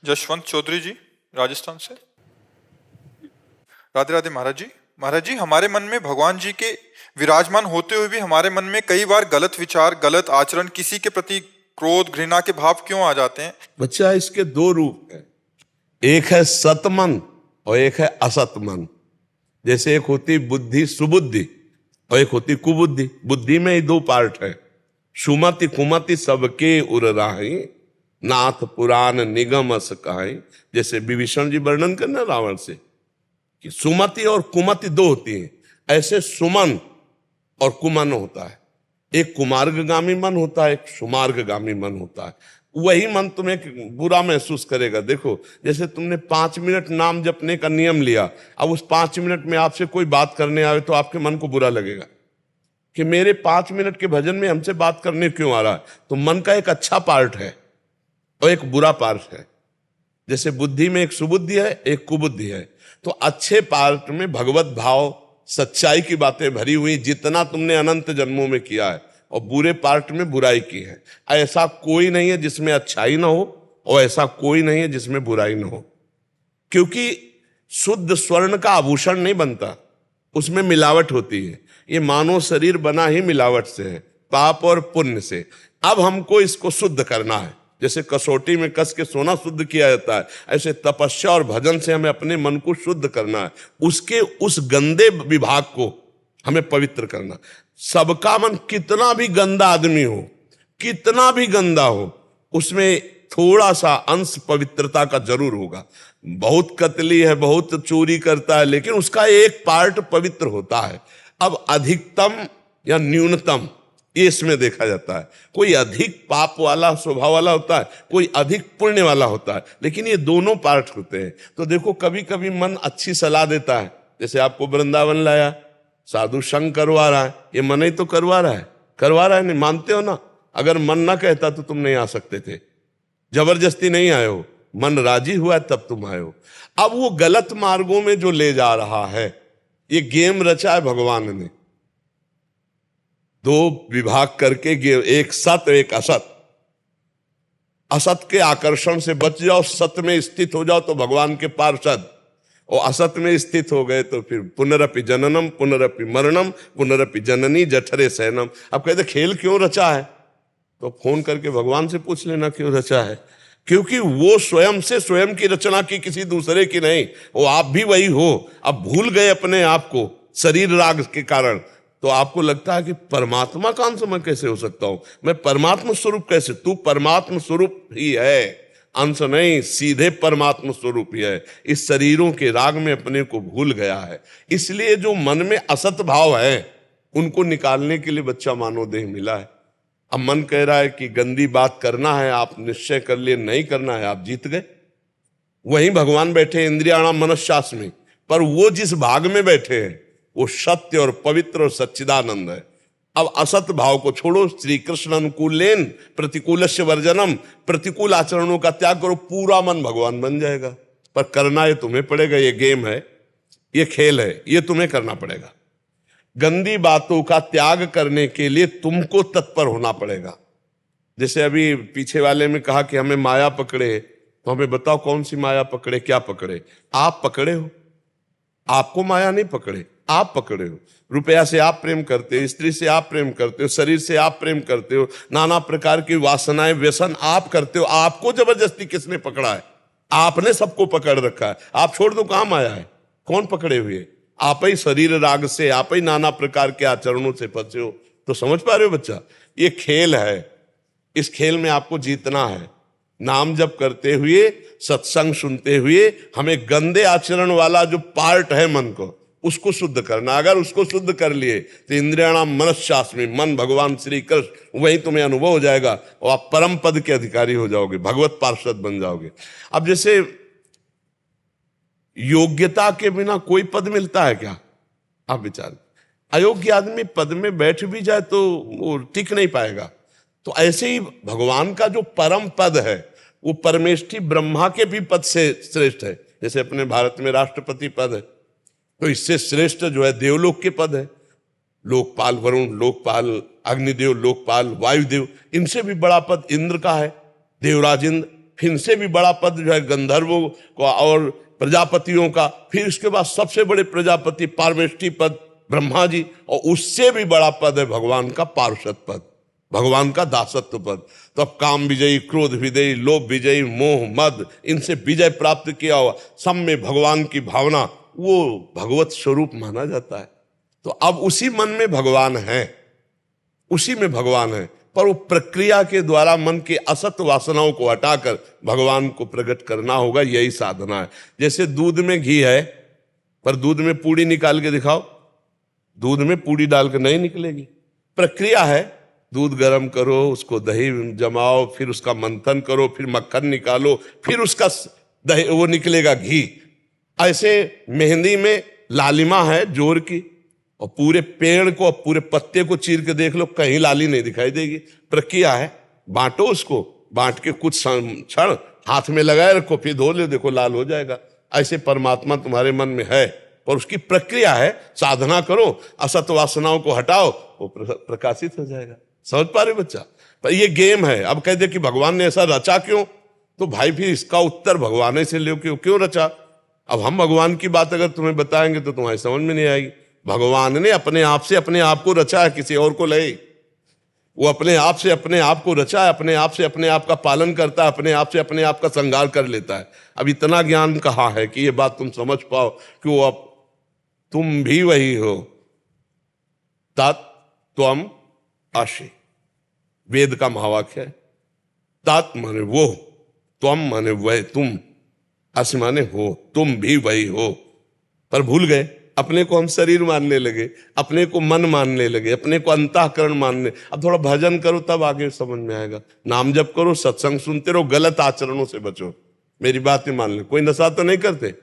जशवंत चौधरी जी, राजस्थान से। राधे राधे महाराज जी। महाराज जी, हमारे मन में भगवान जी के विराजमान होते हुए भी हमारे मन में कई बार गलत विचार, गलत आचरण, किसी के प्रति क्रोध, घृणा के भाव क्यों आ जाते हैं? बच्चा, इसके दो रूप हैं। एक है सतमन और एक है असत मन। जैसे एक होती बुद्धि, सुबुद्धि, और एक होती कुबुद्धि। बुद्धि में ही दो पार्ट है, सुमति कुमति सबके उर राही, नाथ पुराण निगम अस कहाई। जैसे विभीषण जी वर्णन करना रावण से कि सुमति और कुमति दो होती हैं, ऐसे सुमन और कुमन होता है। एक कुमार्गगामी मन होता है, एक सुमार्गगामी मन होता है। वही मन तुम्हें बुरा महसूस करेगा। देखो, जैसे तुमने 5 मिनट नाम जपने का नियम लिया, अब उस 5 मिनट में आपसे कोई बात करने आवे तो आपके मन को बुरा लगेगा कि मेरे 5 मिनट के भजन में हमसे बात करने क्यों आ रहा है। तो मन का एक अच्छा पार्ट है और एक बुरा पार्ट है। जैसे बुद्धि में एक सुबुद्धि है, एक कुबुद्धि है। तो अच्छे पार्ट में भगवत भाव, सच्चाई की बातें भरी हुई, जितना तुमने अनंत जन्मों में किया है, और बुरे पार्ट में बुराई की है। ऐसा कोई नहीं है जिसमें अच्छाई ना हो, और ऐसा कोई नहीं है जिसमें बुराई ना हो। क्योंकि शुद्ध स्वर्ण का आभूषण नहीं बनता, उसमें मिलावट होती है। ये मानव शरीर बना ही मिलावट से है, पाप और पुण्य से। अब हमको इसको शुद्ध करना है। जैसे कसौटी में कस के सोना शुद्ध किया जाता है, ऐसे तपस्या और भजन से हमें अपने मन को शुद्ध करना है। उसके उस गंदे विभाग को हमें पवित्र करना। सबका मन कितना भी गंदा आदमी हो, कितना भी गंदा हो, उसमें थोड़ा सा अंश पवित्रता का जरूर होगा। बहुत कतली है, बहुत चोरी करता है, लेकिन उसका एक पार्ट पवित्र होता है। अब अधिकतम या न्यूनतम ये इसमें देखा जाता है। कोई अधिक पाप वाला स्वभाव वाला होता है, कोई अधिक पुण्य वाला होता है, लेकिन ये दोनों पार्ट होते हैं। तो देखो, कभी कभी मन अच्छी सलाह देता है। जैसे आपको वृंदावन लाया, साधु संग करवा रहा है, ये मन ही तो करवा रहा है, नहीं मानते हो ना। अगर मन ना कहता तो तुम नहीं आ सकते थे, जबरदस्ती नहीं आए हो, मन राजी हुआ तब तुम आए हो। अब वो गलत मार्गों में जो ले जा रहा है, ये गेम रचा है भगवान ने। 2 विभाग करके, एक सत एक असत। असत के आकर्षण से बच जाओ, सत में स्थित हो जाओ तो भगवान के पार्षद, और असत में स्थित हो गए तो फिर पुनरपि जननम पुनरपि मरणम पुनरपि जननी जठरे सैनम। अब कहते खेल क्यों रचा है, तो फोन करके भगवान से पूछ लेना क्यों रचा है। क्योंकि वो स्वयं से स्वयं की रचना की, किसी दूसरे की नहीं। वो आप भी वही हो। अब भूल गए अपने आप को शरीर राग के कारण, तो आपको लगता है कि परमात्मा का अंश मैं कैसे हो सकता हूं, मैं परमात्मा स्वरूप कैसे। तू परमात्मा स्वरूप ही है, अंश नहीं, सीधे परमात्मा स्वरूप ही है। इस शरीरों के राग में अपने को भूल गया है। इसलिए जो मन में असत भाव है, उनको निकालने के लिए बच्चा मानव देह मिला है। अब मन कह रहा है कि गंदी बात करना है, आप निश्चय कर लिए नहीं करना है, आप जीत गए। वहीं भगवान बैठे इंद्रियाणाम मनश्शास में, पर वो जिस भाग में बैठे हैं वो सत्य और पवित्र और सच्चिदानंद है। अब असत भाव को छोड़ो, श्री कृष्ण अनुकूलेन प्रतिकूलस्य वर्जनम, प्रतिकूल आचरणों का त्याग करो, पूरा मन भगवान बन जाएगा। पर करना ये तुम्हें पड़ेगा। ये गेम है, ये खेल है, ये तुम्हें करना पड़ेगा। गंदी बातों का त्याग करने के लिए तुमको तत्पर होना पड़ेगा। जैसे अभी पीछे वाले में कहा कि हमें माया पकड़े, तो हमें बताओ कौन सी माया पकड़े, क्या पकड़े। आप पकड़े हो, आपको माया नहीं पकड़े, आप पकड़े हो। रुपया से आप प्रेम करते हो, स्त्री से आप प्रेम करते हो, शरीर से आप प्रेम करते हो, नाना प्रकार की वासनाएं व्यसन आप करते हो। आपको जबरदस्ती किसने पकड़ा है? आपने सबको पकड़ रखा है। आप छोड़ दो, कहां माया है? कौन पकड़े हुए? आप ही शरीर राग से, आप ही नाना प्रकार के आचरणों से फंसे हो। तो समझ पा रहे हो बच्चा, ये खेल है। इस खेल में आपको जीतना है। नाम जप करते हुए, सत्संग सुनते हुए, हमें गंदे आचरण वाला जो पार्ट है मन को, उसको शुद्ध करना। अगर उसको शुद्ध कर लिए तो इंद्रियाणाम मनश्शास में मन भगवान श्री कृष्ण, वही तुम्हें अनुभव हो जाएगा और आप परम पद के अधिकारी हो जाओगे, भगवत पार्षद बन जाओगे। अब जैसे योग्यता के बिना कोई पद मिलता है क्या? आप विचार, अयोग्य आदमी पद में बैठ भी जाए तो वो टिक नहीं पाएगा। तो ऐसे ही भगवान का जो परम पद है, वो परमेष्ठी ब्रह्मा के भी पद से श्रेष्ठ है। जैसे अपने भारत में राष्ट्रपति पद है, तो इससे श्रेष्ठ जो है देवलोक के पद है। लोकपाल वरुण, लोकपाल अग्निदेव, लोकपाल वायुदेव, इनसे भी बड़ा पद इंद्र का है, देवराज इंद्र। फिर इनसे भी बड़ा पद जो है गंधर्वों का और प्रजापतियों का, फिर इसके बाद सबसे बड़े प्रजापति पारमेष्टि पद ब्रह्मा जी, और उससे भी बड़ा पद है भगवान का पार्षद पद, भगवान का दासत्व पद। तो अब काम विजयी, क्रोध विजयी, लोभ विजयी, मोह मद, इनसे विजय प्राप्त किया हुआ, सब में भगवान की भावना, वो भगवत स्वरूप माना जाता है। तो अब उसी मन में भगवान है, उसी में भगवान है, पर वो प्रक्रिया के द्वारा मन के असत वासनाओं को हटाकर भगवान को प्रकट करना होगा, यही साधना है। जैसे दूध में घी है, पर दूध में पूड़ी निकाल के दिखाओ, दूध में पूड़ी डाल के नहीं निकलेगी। प्रक्रिया है, दूध गर्म करो, उसको दही जमाओ, फिर उसका मंथन करो, फिर मक्खन निकालो, फिर उसका दही वो निकलेगा घी। ऐसे मेहंदी में लालिमा है जोर की, और पूरे पेड़ को, पूरे पत्ते को चीर के देख लो, कहीं लाली नहीं दिखाई देगी। प्रक्रिया है, बांटो उसको, बांट के कुछ क्षण हाथ में लगाए रखो, फिर धो ले, देखो लाल हो जाएगा। ऐसे परमात्मा तुम्हारे मन में है, और उसकी प्रक्रिया है, साधना करो, असत वासनाओं को हटाओ, वो प्रकाशित हो जाएगा। समझ पा रहे बच्चा? पर ये गेम है। अब कह दे कि भगवान ने ऐसा रचा क्यों, तो भाई फिर इसका उत्तर भगवान से लो, क्यों रचा। अब हम भगवान की बात अगर तुम्हें बताएंगे तो तुम्हारी समझ में नहीं आएगी। भगवान ने अपने आप से अपने आप को रचा है, किसी और को ले, वो अपने आप से अपने आप को रचा है, अपने आप से अपने आप का पालन करता है, अपने आप से अपने आप का श्रृंगार कर लेता है। अब इतना ज्ञान कहाँ है कि ये बात तुम समझ पाओ कि वो अब तुम भी वही हो। तत्त्वम् असि, वेद का महावाक्य है। तत् माने वो, त्वम माने वह, तुम, असि माने हो, तुम भी वही हो। पर भूल गए, अपने को हम शरीर मानने लगे, अपने को मन मानने लगे, अपने को अंतःकरण मानने। अब थोड़ा भजन करो तब आगे समझ में आएगा। नाम जप करो, सत्संग सुनते रहो, गलत आचरणों से बचो। मेरी बात ही मान ले। कोई नशा तो नहीं करते?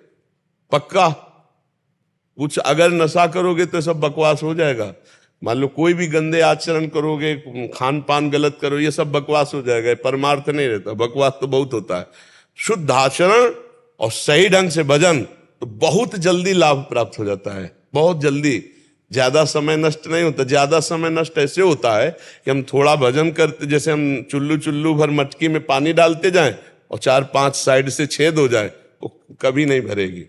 पक्का? कुछ अगर नशा करोगे तो सब बकवास हो जाएगा। मान लो कोई भी गंदे आचरण करोगे, खान पान गलत करो, ये सब बकवास हो जाएगा, परमार्थ नहीं रहता। बकवास तो बहुत होता है। शुद्ध आचरण और सही ढंग से भजन, तो बहुत जल्दी लाभ प्राप्त हो जाता है, बहुत जल्दी। ज्यादा समय नष्ट नहीं होता। ज्यादा समय नष्ट ऐसे होता है कि हम थोड़ा भजन करते, जैसे हम चुल्लू भर मटकी में पानी डालते जाएं और 4-5 साइड से छेद हो जाए, तो कभी नहीं भरेगी।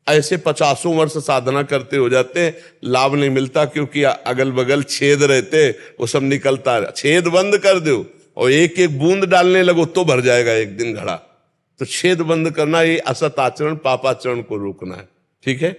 ऐसे 50 वर्ष साधना करते हो जाते हैं, लाभ नहीं मिलता, क्योंकि अगल बगल छेद रहते, वो सब निकलता है। छेद बंद कर दो और एक एक बूंद डालने लगो तो भर जाएगा एक दिन घड़ा। तो छेद बंद करना, ये असत आचरण, पापाचरण को रोकना है। ठीक है।